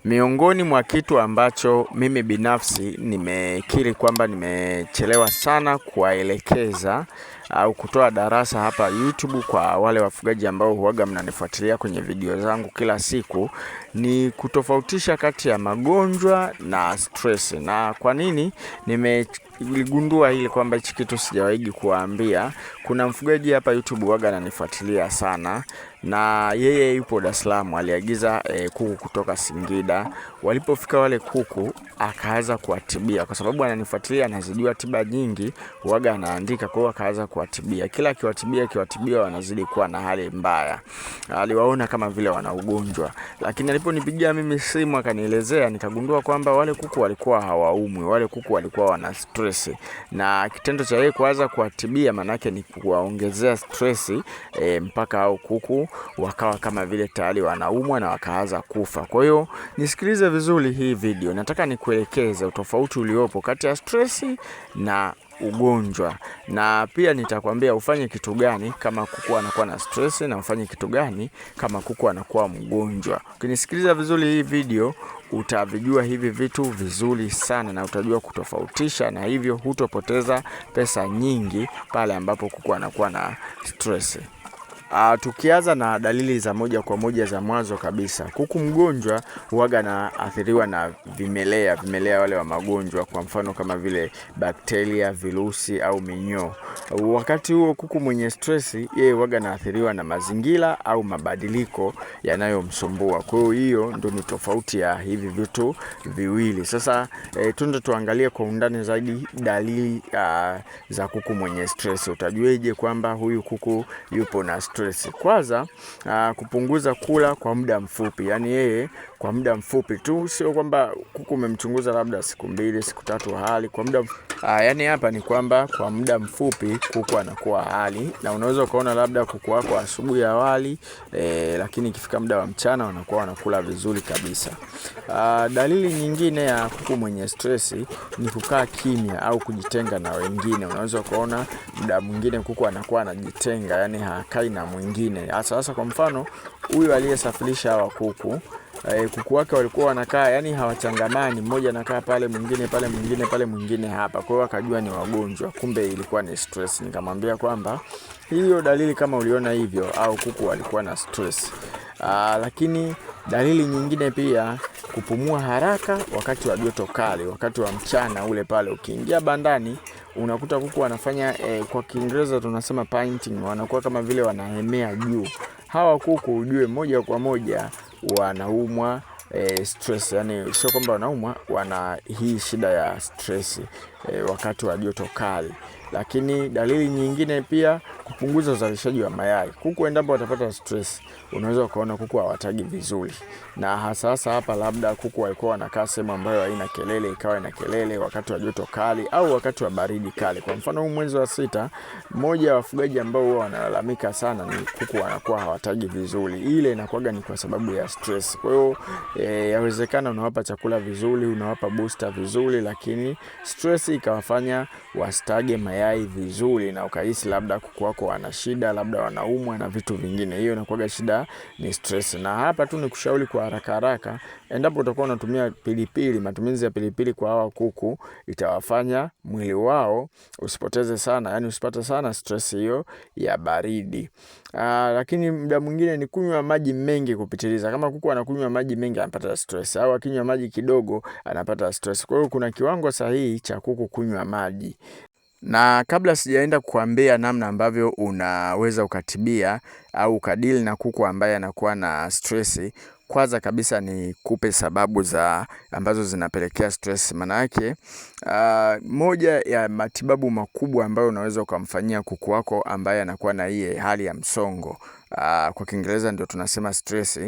Miongoni mwa kitu ambacho mimi binafsi nimekiri kwamba nimechelewa sana kuwaelekeza au kutoa darasa hapa YouTube kwa wale wafugaji ambao huwaga mnanifuatilia kwenye video zangu kila siku, ni kutofautisha kati ya magonjwa na stress. Na kwa nini niligundua hili kwamba hichi kitu sijawahi kuwaambia? Kuna mfugaji hapa YouTube huwaga ananifuatilia sana, na yeye yupo Dar es Salaam. Aliagiza kuku kutoka Singida. Walipofika wale kuku akaanza kuwatibia, kwa sababu ananifuatilia, anazijua tiba nyingi, huwaga anaandika. Kwa hiyo akaanza kuwatibia, kila akiwatibia wanazidi kuwa na hali mbaya. Aliwaona kama vile wana ugonjwa, lakini aliponipigia mimi simu akanielezea, nikagundua kwamba wale kuku walikuwa hawaumwi, wale kuku walikuwa wana stress. Na kitendo cha yeye kuanza kuwatibia manake ni kuwaongezea stress, mpaka hao kuku wakawa kama vile tayari wanaumwa na wakaanza kufa. Kwa hiyo nisikilize vizuri hii video, nataka nikuelekeze utofauti uliopo kati ya stress na ugonjwa, na pia nitakwambia ufanye kitu gani kama kuku anakuwa na stress na ufanye kitu gani kama kuku anakuwa mgonjwa. Ukinisikiliza vizuri hii video utavijua hivi vitu vizuri sana na utajua kutofautisha, na hivyo hutopoteza pesa nyingi pale ambapo kuku anakuwa na stress. Tukianza na dalili za moja kwa moja za mwanzo kabisa, kuku mgonjwa huwaga na athiriwa na vimelea wale wa magonjwa, kwa mfano kama vile bakteria, virusi au minyoo. Wakati huo kuku mwenye stress, yeye huwaga na athiriwa na mazingira au mabadiliko yanayomsumbua. Kwa hiyo ndio ni tofauti ya hivi vitu viwili. Sasa tunde tuangalie kwa undani zaidi dalili za kuku mwenye stress. Utajueje kwamba huyu kuku yupo na stress? Kwanza, kupunguza kula kwa muda mfupi. Yani yeye kwa muda mfupi tu, sio kwamba kuku umemchunguza labda siku 2, siku 3 hali kwa muda yani hapa ni kwamba kwa muda mfupi kuku anakuwa hali, na unaweza ukaona labda kuku wako asubuhi awali, lakini ikifika muda wa mchana wanakuwa wanakula vizuri kabisa. Dalili nyingine ya kuku mwenye stress ni kukaa kimya au kujitenga na wengine. Unaweza ukaona muda mwingine kuku anakuwa anajitenga, yani hakai na mwingine. Sasa kwa mfano huyu aliyesafirisha hawa kuku wake walikuwa wanakaa, yani hawachangamani, mmoja anakaa pale, mwingine pale, mwingine pale, mwingine hapa. Kwa hiyo akajua ni wagonjwa, kumbe ilikuwa ni stress. Nikamwambia kwamba hiyo dalili kama uliona hivyo, au kuku walikuwa na stress. Lakini dalili nyingine pia, kupumua haraka wakati wa joto kali, wakati wa mchana ule pale. Ukiingia bandani unakuta kuku wanafanya kwa Kiingereza tunasema panting, wanakuwa kama vile wanahemea juu. Hawa kuku ujue moja kwa moja wanaumwa stress, yani sio kwamba wanaumwa, wana hii shida ya stress wakati wa joto kali. Lakini dalili nyingine pia, kupunguza uzalishaji wa mayai. Kuku endapo watapata stress, unaweza ukaona kuku hawatagi vizuri, na hasa hapa labda kuku walikuwa wanakaa sehemu ambayo haina kelele, ikawa ina kelele wakati wa joto kali au wakati wa baridi kali. Kwa mfano huu mwezi wa 6, mmoja wa wafugaji ambao huwa wanalalamika sana ni kuku wanakuwa hawatagi vizuri. Ile inakuwaga ni kwa sababu ya stress. Kwa hiyo yawezekana unawapa chakula vizuri, unawapa booster vizuri, lakini stress ikawafanya wasitage mayai vizuri, na ukahisi labda kuku wako wana shida, labda wanaumwa na vitu vingine. Hiyo inakuwaga shida, ni stress. Na hapa tu nikushauri kwa haraka, endapo utakuwa unatumia pilipili, matumizi ya pilipili kwa hawa kuku itawafanya mwili wao usipoteze sana, yani usipate sana stress hiyo ya baridi. Lakini muda mwingine ni kunywa maji mengi kupitiliza. Kama kuku anakunywa maji mengi anapata stress, au akinywa maji kidogo anapata stress. Kwa hiyo kuna kiwango sahihi cha kuku kunywa maji. Na kabla sijaenda kukuambia namna ambavyo unaweza ukatibia au ukadili na kuku ambaye anakuwa na stress, kwanza kabisa ni kupe sababu ambazo zinapelekea stress. Manake moja ya matibabu makubwa ambayo unaweza ukamfanyia kuku wako ambaye anakuwa na hii hali ya msongo, kwa Kiingereza ndio tunasema stress,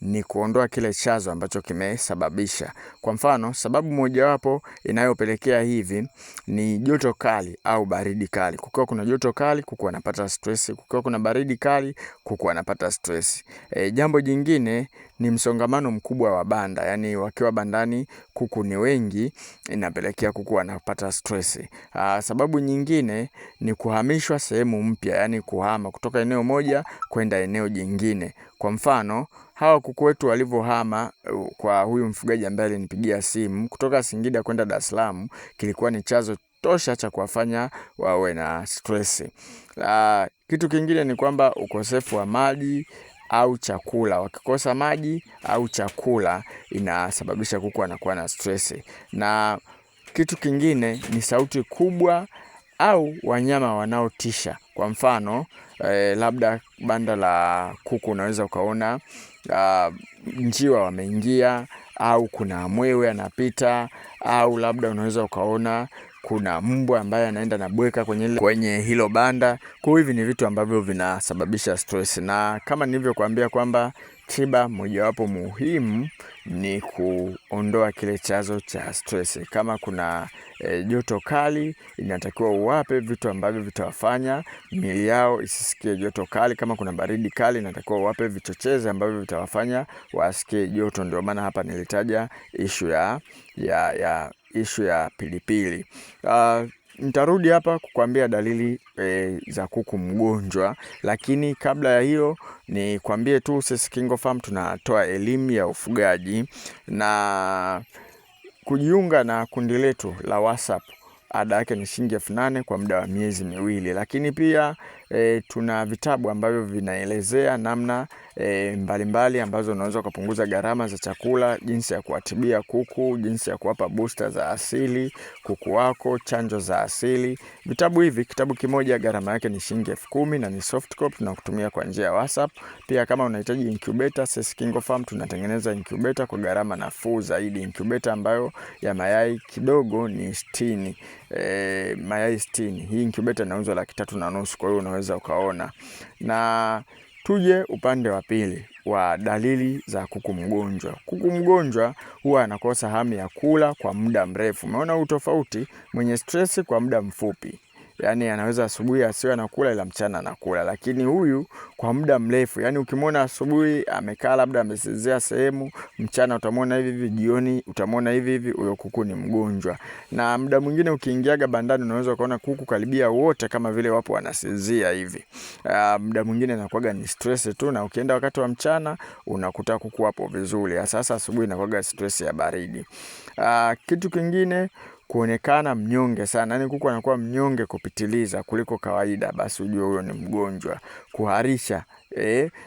ni kuondoa kile chanzo ambacho kimesababisha. Kwa mfano, sababu mojawapo inayopelekea hivi ni joto kali au baridi kali. Kukiwa kuna joto kali, kuku anapata stress. Kukiwa kuna baridi kali, kuku anapata stress. Jambo jingine ni msongamano mkubwa wa banda, yani wakiwa bandani kuku ni wengi, inapelekea kuku anapata stress. Sababu nyingine ni kuhamishwa sehemu mpya, yani kuhama kutoka eneo moja kwenda eneo jingine. Kwa mfano, hawa kuku wetu walivyohama kwa huyu mfugaji ambaye alinipigia simu kutoka Singida kwenda Dar es Salaam, kilikuwa ni chanzo tosha cha kuwafanya wawe na stress. Kitu kingine ni kwamba ukosefu wa maji au chakula. Wakikosa maji au chakula inasababisha kuku anakuwa na stress. Na kitu kingine ni sauti kubwa au wanyama wanaotisha. Kwa mfano, labda banda la kuku unaweza ukaona njiwa wameingia, au kuna mwewe anapita, au labda unaweza ukaona kuna mbwa ambaye anaenda na bweka kwenye hilo banda. Kwa hivi ni vitu ambavyo vinasababisha stress, na kama nilivyokuambia kwamba tiba mojawapo muhimu ni kuondoa kile chanzo cha stress. Kama kuna joto kali, inatakiwa uwape vitu ambavyo vitawafanya miili yao isisikie joto kali. Kama kuna baridi kali, inatakiwa uwape vichochezi ambavyo vitawafanya wasikie joto. Ndio maana hapa nilitaja issue ya pilipili. Nitarudi hapa kukwambia dalili za kuku mgonjwa, lakini kabla ya hiyo ni kwambie tu sisi KingoFarm tunatoa elimu ya ufugaji, na kujiunga na kundi letu la WhatsApp ada yake ni shilingi 8,000 kwa muda wa miezi miwili. Lakini pia tuna vitabu ambavyo vinaelezea namna mbalimbali ambazo unaweza kupunguza gharama za chakula, jinsi ya kuwatibia kuku, jinsi ya kuwapa booster za asili kuku wako, chanjo za asili. Vitabu hivi, kitabu kimoja gharama yake ni shilingi 10,000 na ni soft copy, tunakutumia kwa njia ya WhatsApp. Pia kama unahitaji incubator, sisi KingoFarm tunatengeneza incubator kwa gharama nafuu zaidi. Incubator ambayo ya mayai kidogo ni 60, mayai 60. Hii incubator inauzwa 3,500, kwa hiyo unaweza ukaona. Na tuje upande wa pili wa dalili za kuku mgonjwa. Kuku mgonjwa huwa anakosa hamu ya kula kwa muda mrefu. Umeona utofauti? Mwenye stress kwa muda mfupi, yani anaweza asubuhi asiwe anakula ila mchana anakula, lakini huyu kwa muda mrefu, yani ukimwona asubuhi amekaa labda amesezea sehemu, mchana utamwona hivi hivi, jioni utamwona hivi hivi, huyo kuku ni mgonjwa. Na muda mwingine ukiingiaga bandani unaweza kuona kuku karibia wote kama vile wapo wanasezea hivi. Muda mwingine inakuwa ni stress tu, na ukienda wakati wa mchana unakuta kuku wapo vizuri. Sasa asubuhi inakuwa stress ya baridi. Kitu kingine, kuonekana mnyonge sana. Yani kuku anakuwa mnyonge kupitiliza kuliko kawaida, basi ujue huyo ni mgonjwa. Kuharisha.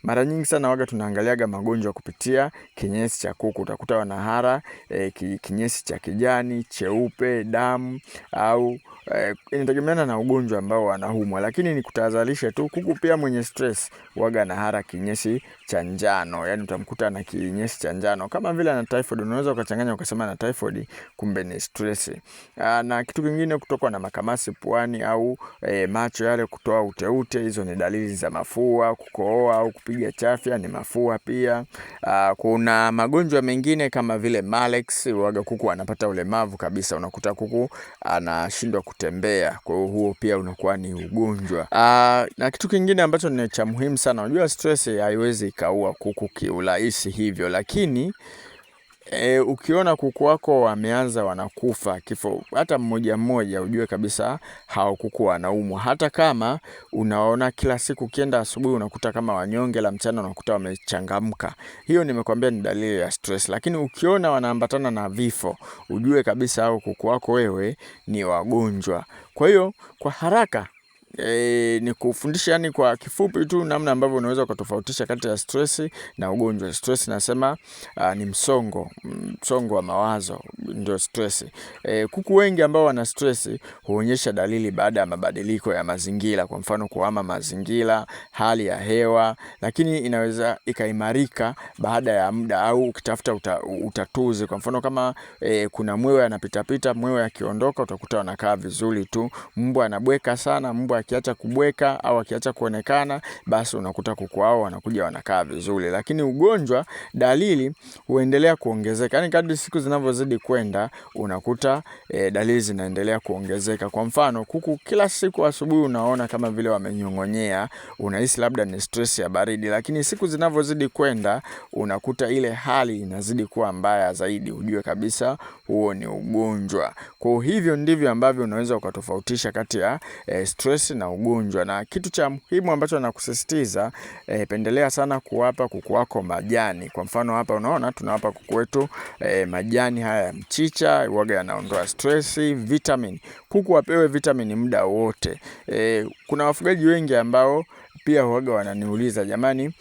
Mara nyingi sana waga tunaangaliaga magonjwa kupitia kinyesi cha kuku. Utakuta wanahara kinyesi cha kijani, cheupe, damu, au inategemeana na ugonjwa ambao wanaumwa. Lakini ni kutahadharisha tu, kuku pia mwenye stress waga anahara kinyesi cha njano. Yani utamkuta na kinyesi cha njano kama vile ana typhoid. Unaweza ukachanganya ukasema na typhoid, kumbe ni stress. Na kitu kingine, kutokwa na makamasi puani au macho yale kutoa uteute, hizo ni dalili za mafua. Kukohoa au kupiga chafya ni mafua pia. Kuna magonjwa mengine kama vile Malex, waga kuku anapata ulemavu kabisa, unakuta kuku anashindwa kutembea. Kwa hiyo huo pia unakuwa ni ugonjwa. Na kitu kingine ambacho ni cha muhimu sana, unajua stress haiwezi ikaua kuku kiurahisi hivyo, lakini ukiona kuku wako wameanza wanakufa kifo hata mmoja mmoja, ujue kabisa hao kuku wanaumwa. Hata kama unaona kila siku ukienda asubuhi unakuta kama wanyonge, la mchana unakuta wamechangamka, hiyo nimekwambia ni dalili ya stress. Lakini ukiona wanaambatana na vifo, ujue kabisa hao kuku wako wewe ni wagonjwa. Kwa hiyo kwa haraka ni kufundisha, yani kwa kifupi tu, namna ambavyo unaweza kutofautisha kati ya stress na ugonjwa. Stress nasema ni msongo wa mawazo, ndio stress. Kuku wengi ambao wana stress huonyesha dalili baada ya mabadiliko ya mazingira, kwa mfano kuhama mazingira, hali ya hewa, lakini inaweza ikaimarika baada ya muda au ukitafuta utatuzi. Kwa mfano kama kuna mwewe anapita, mwewe akiondoka utakuta wanakaa vizuri tu. Mbwa anabweka sana, mbwa akiacha kubweka au akiacha kuonekana, basi unakuta kuku wao wanakuja wanakaa vizuri. Lakini ugonjwa, dalili huendelea kuongezeka, yani kadri siku zinavyozidi kwenda kwenda unakuta dalili zinaendelea kuongezeka. Kwa mfano, kuku kila siku asubuhi unaona kama vile wamenyong'onyea, unahisi labda ni stress ya baridi, lakini siku zinavyozidi kwenda unakuta ile hali inazidi kuwa mbaya zaidi, ujue kabisa huo ni ugonjwa. Kwa hivyo ndivyo ambavyo unaweza ukatofautisha kati ya stress na ugonjwa. Na kitu cha muhimu ambacho nakusisitiza, pendelea sana kuwapa kuku wako majani. Kwa mfano hapa unaona tunawapa kuku wetu majani haya ya mchicha, huwaga yanaondoa stress, vitamin. Kuku wapewe vitamin muda wote. Kuna wafugaji wengi ambao pia huwaga wananiuliza, jamani,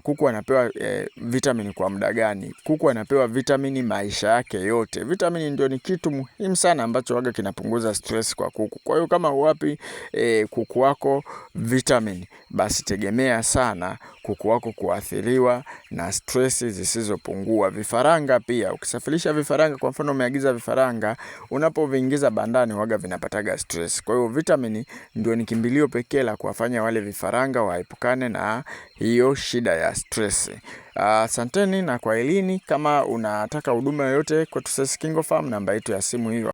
kuku wanapewa vitamini kwa muda gani? Kuku wanapewa vitamini maisha yake yote. Vitamini ndio ni kitu muhimu sana ambacho huwaga kinapunguza stress kwa kuku. Kwa hiyo kama huwapi kuku wako vitamini, basi tegemea sana kuku wako kuathiriwa na stress zisizopungua. Vifaranga pia, ukisafirisha vifaranga, kwa mfano umeagiza vifaranga, unapoviingiza bandani huwaga vinapataga stress. Kwa hiyo vitamini ndio ni kimbilio pekee la kuwafanya wale vifaranga waepukane na hiyo shida ya stress. Asanteni na kwaherini. Kama unataka huduma yoyote kwetu sisi KingoFarm, namba yetu ya simu hiyo.